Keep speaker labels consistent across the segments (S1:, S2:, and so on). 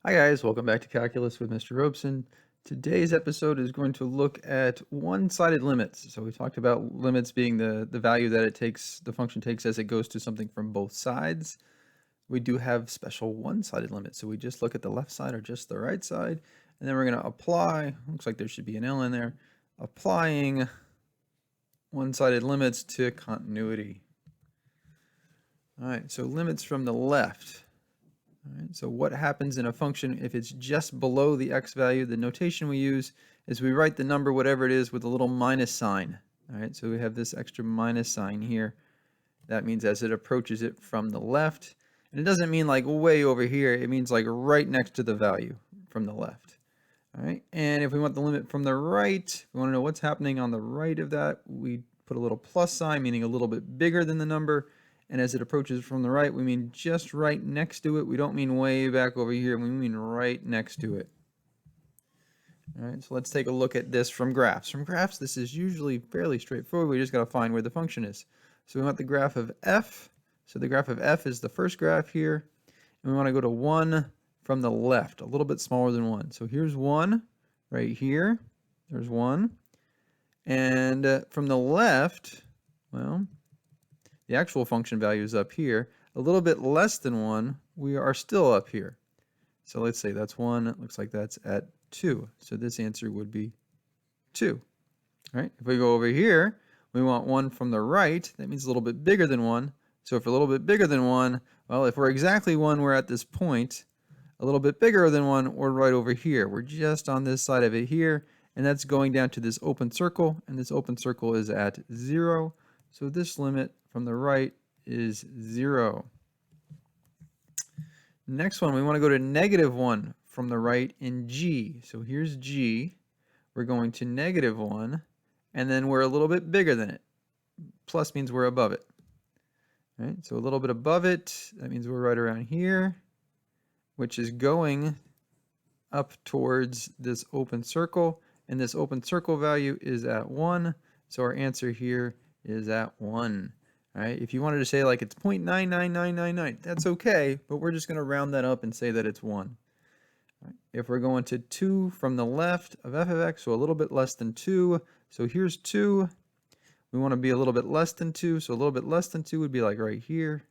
S1: Hi guys, welcome back to Calculus with Mr. Robeson. Today's episode is going to look at one-sided limits. So we talked about limits being the value that the function takes as it goes to something from both sides. We do have special one-sided limits. So we just look at the left side or just the right side, and then we're going to apply, looks like there should be an L in there, applying one-sided limits to continuity. All right, so limits from the left. All right, so what happens in a function if it's just below the x value? The notation we use is we write the number, whatever it is, with a little minus sign. All right, so we have this extra minus sign here. That means as it approaches it from the left. And it doesn't mean like way over here. It means like right next to the value from the left. All right, and if we want the limit from the right, we want to know what's happening on the right of that, we put a little plus sign, meaning a little bit bigger than the number. And as it approaches from the right, we mean just right next to it. We don't mean way back over here. We mean right next to it. All right, so let's take a look at this from graphs. From graphs, this is usually fairly straightforward. We just got to find where the function is. So we want the graph of f. So the graph of f is the first graph here. And we want to go to 1 from the left, a little bit smaller than 1. So here's 1 right here. There's 1. And from the left, well, the actual function value is up here. A little bit less than 1, we are still up here. So let's say that's 1. It looks like that's at 2. So this answer would be 2. All right. If we go over here, we want 1 from the right. That means a little bit bigger than 1. So if we're a little bit bigger than 1, well, if we're exactly 1, we're at this point. A little bit bigger than 1, we're right over here. We're just on this side of it here. And that's going down to this open circle. And this open circle is at 0. So this limit from the right is 0. Next one, we want to go to -1 from the right in g. So here's g. We're going to -1, and then we're a little bit bigger than it. Plus means we're above it. All right, so a little bit above it, that means we're right around here, which is going up towards this open circle, and this open circle value is at 1. So our answer here is at 1. All right, if you wanted to say like it's 0.99999, that's okay, but we're just going to round that up and say that it's 1. All right, if we're going to 2 from the left of f of x, so a little bit less than 2, so here's 2. We want to be a little bit less than 2, so a little bit less than 2 would be like right here.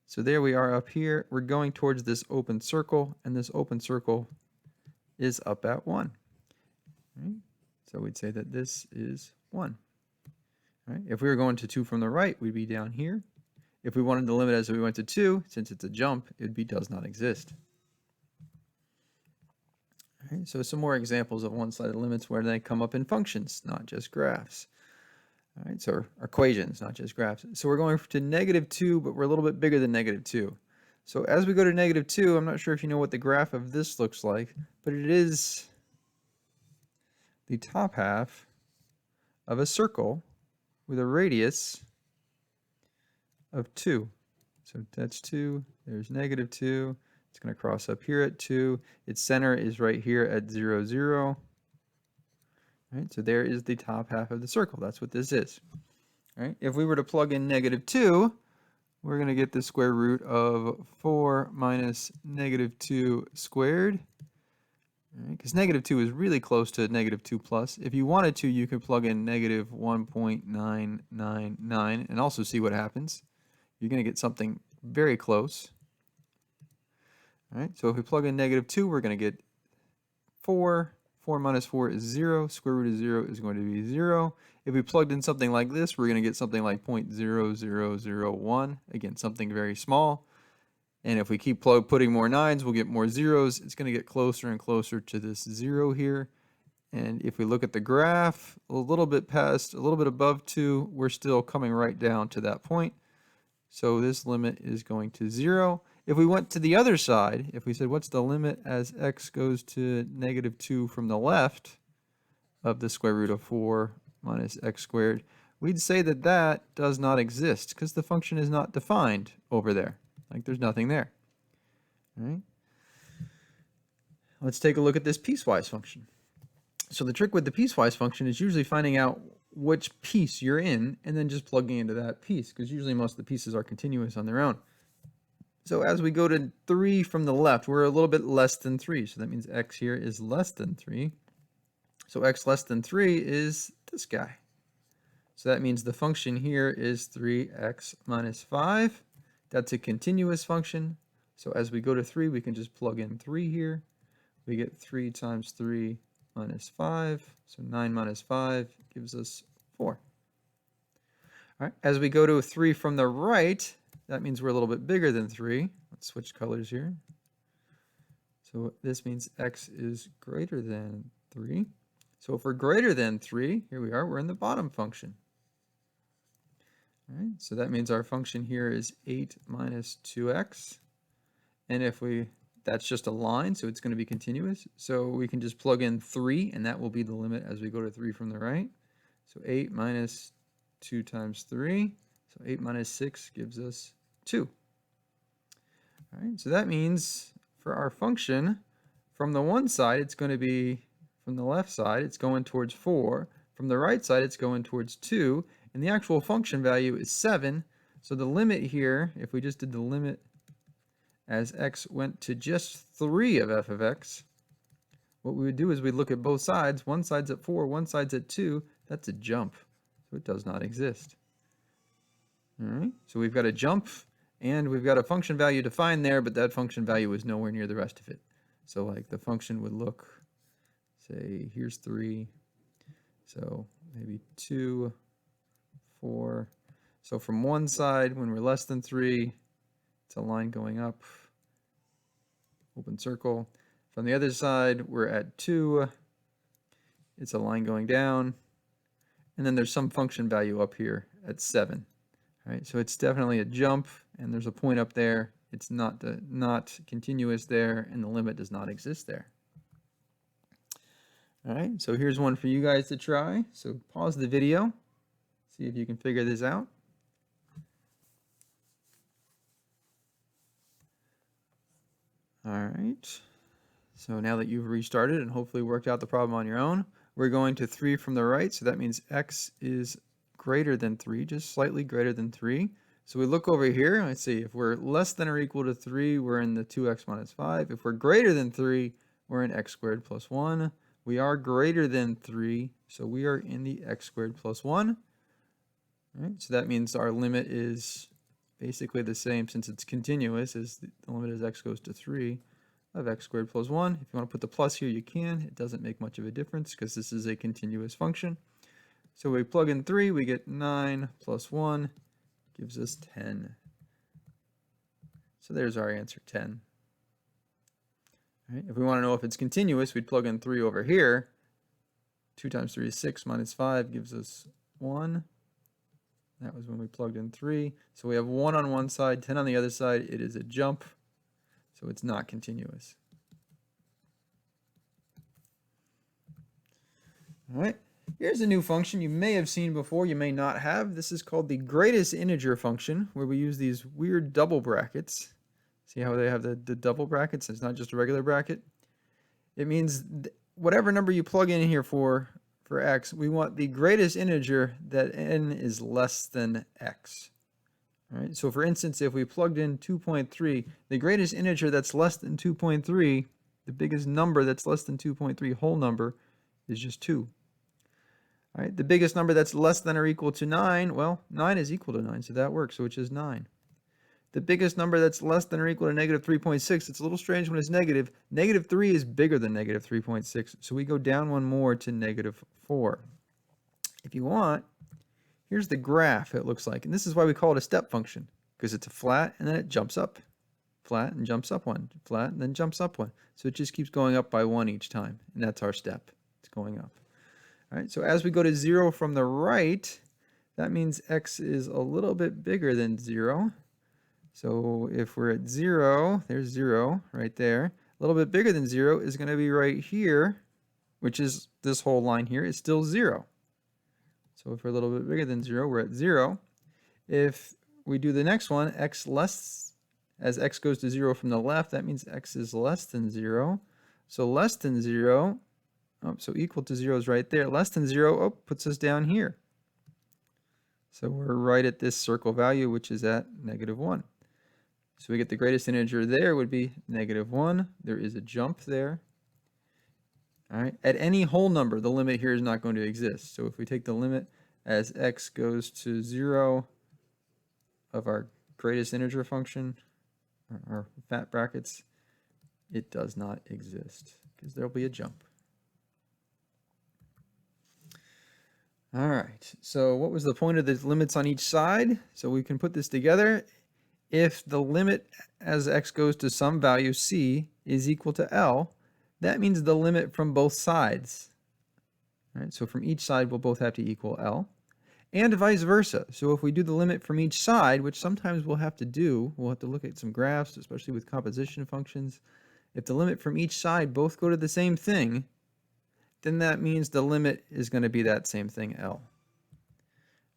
S1: So there we are up here. We're going towards this open circle, and this open circle is up at 1. All right, so we'd say that this is 1. Right? If we were going to 2 from the right, we'd be down here. If we wanted the limit as we went to 2, since it's a jump, it would be does not exist. All right, so some more examples of one-sided limits where they come up in functions, not just graphs. All right, so equations, not just graphs. So we're going to -2, but we're a little bit bigger than -2. So as we go to -2, I'm not sure if you know what the graph of this looks like, but it is the top half of a circle with a radius of 2. So that's 2. There's -2. It's going to cross up here at 2. Its center is right here at 0, 0. All right, so there is the top half of the circle. That's what this is. All right, if we were to plug in -2, we're going to get the square root of 4 minus -2 squared. Because -2 is really close to -2 plus. If you wanted to, you could plug in -1.999 and also see what happens. You're going to get something very close. All right, so if we plug in -2, we're going to get 4. 4 minus 4 is 0. Square root of 0 is going to be 0. If we plugged in something like this, we're going to get something like 0.0001. Again, something very small. And if we keep putting more 9s, we'll get more 0s. It's going to get closer and closer to this 0 here. And if we look at the graph, a little bit above 2, we're still coming right down to that point. So this limit is going to 0. If we went to the other side, if we said what's the limit as x goes to -2 from the left of the square root of 4 minus x squared, we'd say that that does not exist because the function is not defined over there. Like there's nothing there. All right. Let's take a look at this piecewise function. So the trick with the piecewise function is usually finding out which piece you're in and then just plugging into that piece, because usually most of the pieces are continuous on their own. So as we go to 3 from the left, we're a little bit less than 3. So that means x here is less than 3. So x less than 3 is this guy. So that means the function here is 3x minus 5. That's a continuous function. So as we go to 3, we can just plug in 3 here. We get 3 times 3 minus 5. So 9 minus 5 gives us 4. All right, as we go to 3 from the right, that means we're a little bit bigger than 3. Let's switch colors here. So this means x is greater than 3. So if we're greater than 3, here we are, we're in the bottom function. All right, so that means our function here is 8 minus 2x. And if that's just a line, so it's going to be continuous. So we can just plug in 3, and that will be the limit as we go to 3 from the right. So 8 minus 2 times 3. So 8 minus 6 gives us 2. All right, so that means for our function, from the one side, it's going to be, from the left side, it's going towards 4. From the right side, it's going towards 2. And the actual function value is 7. So the limit here, if we just did the limit as x went to just 3 of f of x, what we would do is we'd look at both sides. One side's at 4, one side's at 2. That's a jump. So it does not exist. All right, so we've got a jump, and we've got a function value defined there, but that function value is nowhere near the rest of it. So like the function would look, say, here's 3, so maybe 2, 4. So from one side, when we're less than 3, it's a line going up, open circle. From the other side, we're at 2. It's a line going down. And then there's some function value up here at 7. All right, so it's definitely a jump, and there's a point up there. It's not continuous there, and the limit does not exist there. All right, so here's one for you guys to try. So pause the video, see if you can figure this out. All right, so now that you've restarted and hopefully worked out the problem on your own, we're going to 3 from the right, so that means x is greater than 3, just slightly greater than 3. So we look over here, let's see, if we're less than or equal to 3, we're in the 2x minus 5. If we're greater than 3, we're in x squared plus 1. We are greater than 3, so we are in the x squared plus 1. All right, so that means our limit is basically the same, since it's continuous, as the limit as x goes to 3 of x squared plus 1. If you want to put the plus here, you can. It doesn't make much of a difference because this is a continuous function. So we plug in 3, we get 9 plus 1 gives us 10. So there's our answer, 10. All right, if we want to know if it's continuous, we'd plug in 3 over here. 2 times 3 is 6 minus 5 gives us 1. That was when we plugged in 3. So we have 1 on one side, 10 on the other side. It is a jump, so it's not continuous. All right, here's a new function you may have seen before, you may not have. This is called the greatest integer function, where we use these weird double brackets. See how they have the double brackets? It's not just a regular bracket. It means whatever number you plug in here for x, we want the greatest integer that n is less than x. All right, so for instance, if we plugged in 2.3, the greatest integer that's less than 2.3, the biggest number that's less than 2.3 whole number, is just 2. All right, the biggest number that's less than or equal to 9, well, 9 is equal to 9, so that works, so it's just 9. The biggest number that's less than or equal to negative 3.6, it's a little strange when it's negative. Negative 3 is bigger than negative 3.6, so we go down one more to negative 4. If you want, here's the graph it looks like, and this is why we call it a step function, because it's a flat and then it jumps up. Flat and jumps up one, flat and then jumps up one. So it just keeps going up by 1 each time, and that's our step. It's going up. All right, so as we go to 0 from the right, that means x is a little bit bigger than 0. So if we're at 0, there's 0 right there. A little bit bigger than 0 is going to be right here, which is this whole line here is still 0. So if we're a little bit bigger than 0, we're at 0. If we do the next one, as x goes to 0 from the left, that means x is less than 0. So less than 0, so equal to 0 is right there. Less than 0, puts us down here. So we're right at this circle value, which is at negative 1. So we get the greatest integer there would be -1. There is a jump there. All right. At any whole number, the limit here is not going to exist. So if we take the limit as x goes to 0 of our greatest integer function, our fat brackets, it does not exist because there'll be a jump. All right, so what was the point of the limits on each side? So we can put this together. If the limit as x goes to some value c is equal to L, that means the limit from both sides. All right, so from each side, we'll both have to equal L. And vice versa. So if we do the limit from each side, which sometimes we'll have to do, we'll have to look at some graphs, especially with composition functions. If the limit from each side both go to the same thing, then that means the limit is going to be that same thing, L.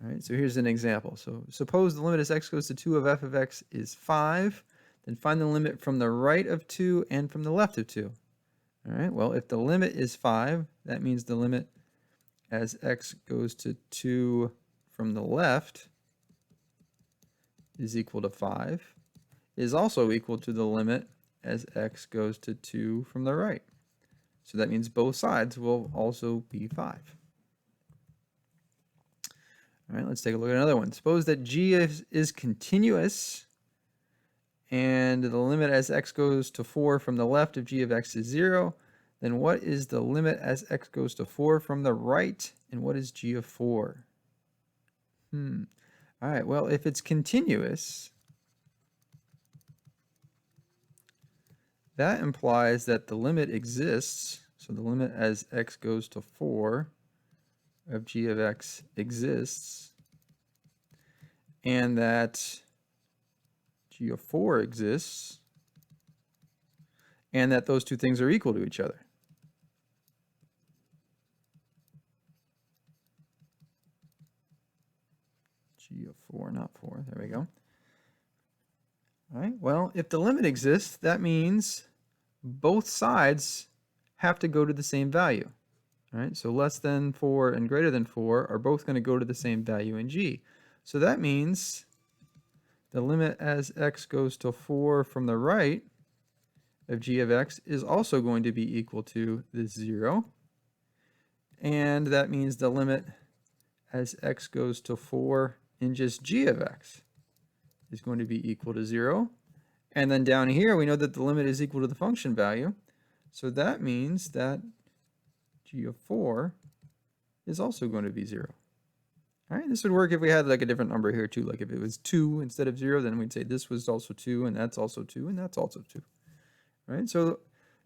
S1: All right, so here's an example. So suppose the limit as x goes to 2 of f of x is 5, then find the limit from the right of 2 and from the left of 2. All right, well, if the limit is 5, that means the limit as x goes to 2 from the left is equal to 5, is also equal to the limit as x goes to 2 from the right. So that means both sides will also be 5. All right, let's take a look at another one. Suppose that g is continuous and the limit as x goes to 4 from the left of g of x is 0. Then what is the limit as x goes to 4 from the right? And what is g of 4? All right, well, if it's continuous, that implies that the limit exists. So the limit as x goes to 4 of g of x exists, and that g of 4 exists, and that those two things are equal to each other. G of 4, not 4. There we go. All right, well, if the limit exists, that means both sides have to go to the same value. All right, so less than 4 and greater than 4 are both going to go to the same value in g. So that means the limit as x goes to 4 from the right of g of x is also going to be equal to this 0. And that means the limit as x goes to 4 in just g of x is going to be equal to 0. And then down here, we know that the limit is equal to the function value. So that means that g of 4 is also going to be 0. All right, this would work if we had like a different number here too. Like if it was 2 instead of 0, then we'd say this was also 2, and that's also 2, and that's also 2. All right, so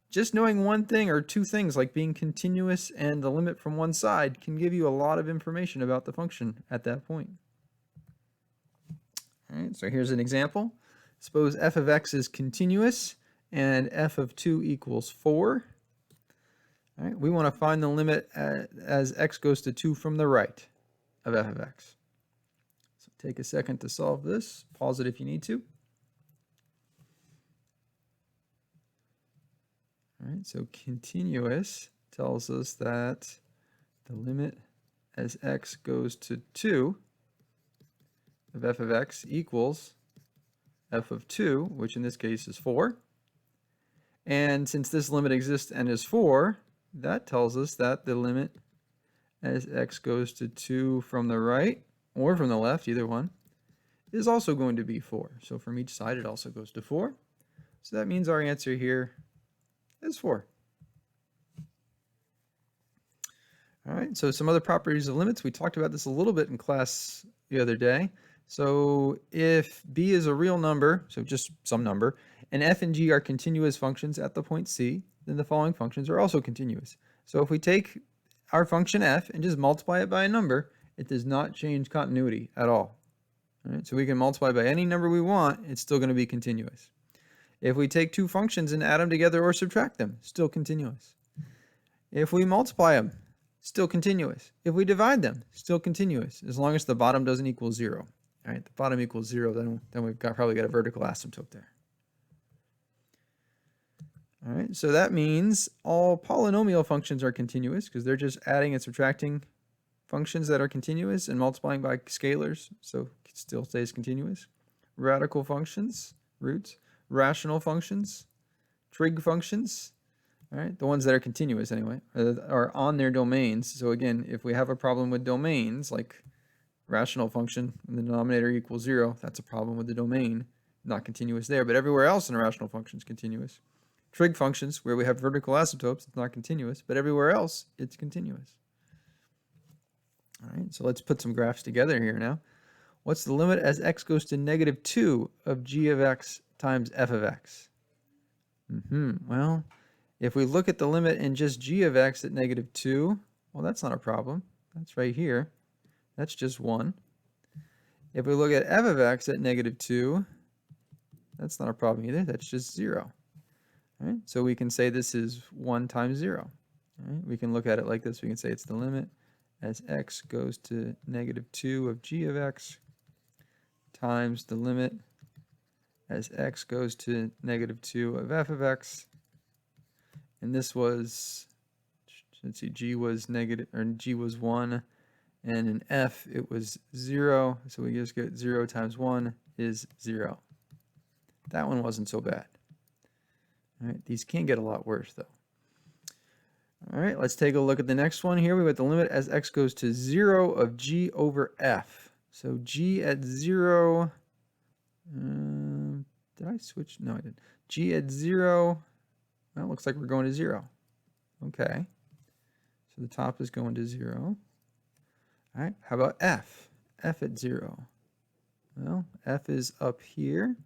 S1: just knowing one thing or two things like being continuous and the limit from one side can give you a lot of information about the function at that point. All right, so here's an example. Suppose f of x is continuous and f of 2 equals 4. All right, we want to find the limit as x goes to 2 from the right of f of x. So take a second to solve this. Pause it if you need to. All right, so continuous tells us that the limit as x goes to 2 of f of x equals f of 2, which in this case is 4. And since this limit exists and is 4, that tells us that the limit as x goes to 2 from the right or from the left, either one, is also going to be 4. So from each side, it also goes to 4. So that means our answer here is 4. All right, so some other properties of limits. We talked about this a little bit in class the other day. So if b is a real number, so just some number, and f and g are continuous functions at the point c, then the following functions are also continuous. So if we take our function f and just multiply it by a number, it does not change continuity at all. All right, so we can multiply by any number we want, it's still going to be continuous. If we take two functions and add them together or subtract them, still continuous. If we multiply them, still continuous. If we divide them, still continuous, as long as the bottom doesn't equal 0. All right, the bottom equals 0, then we've probably got a vertical asymptote there. All right, so that means all polynomial functions are continuous because they're just adding and subtracting functions that are continuous and multiplying by scalars, so it still stays continuous. Radical functions, roots, rational functions, trig functions, all right, the ones that are continuous anyway, are on their domains. So again, if we have a problem with domains, like rational function and the denominator equals 0, that's a problem with the domain, not continuous there, but everywhere else in a rational function is continuous. Trig functions, where we have vertical asymptotes, it's not continuous, but everywhere else, it's continuous. All right, so let's put some graphs together here now. What's the limit as x goes to -2 of g of x times f of x? Well, if we look at the limit in just g of x at -2, well, that's not a problem. That's right here. That's just 1. If we look at f of x at -2, that's not a problem either. That's just 0. All right, so we can say this is 1 times 0. All right, we can look at it like this. We can say it's the limit as x goes to -2 of g of x times the limit as x goes to -2 of f of x. And this was, let's see, g was negative, or g was 1, and in f it was 0. So we just get 0 times 1 is 0. That one wasn't so bad. All right, these can get a lot worse though. All right, let's take a look at the next one here. We got the limit as x goes to 0 of g over f. So g at 0, did I switch? No, I didn't. G at 0, well, it looks like we're going to 0. Okay, so the top is going to 0. All right, how about f? F at 0. Well, f is up here.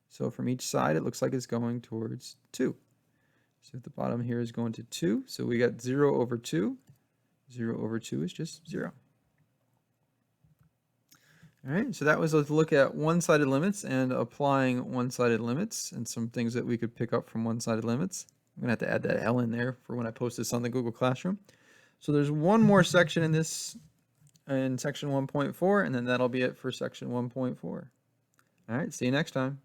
S1: So from each side, it looks like it's going towards 2. So the bottom here is going to 2. So we got 0 over 2. 0 over 2 is just 0. All right, so that was a look at one-sided limits and applying one-sided limits and some things that we could pick up from one-sided limits. I'm going to have to add that L in there for when I post this on the Google Classroom. So there's one more section in this, in section 1.4, and then that'll be it for section 1.4. All right, see you next time.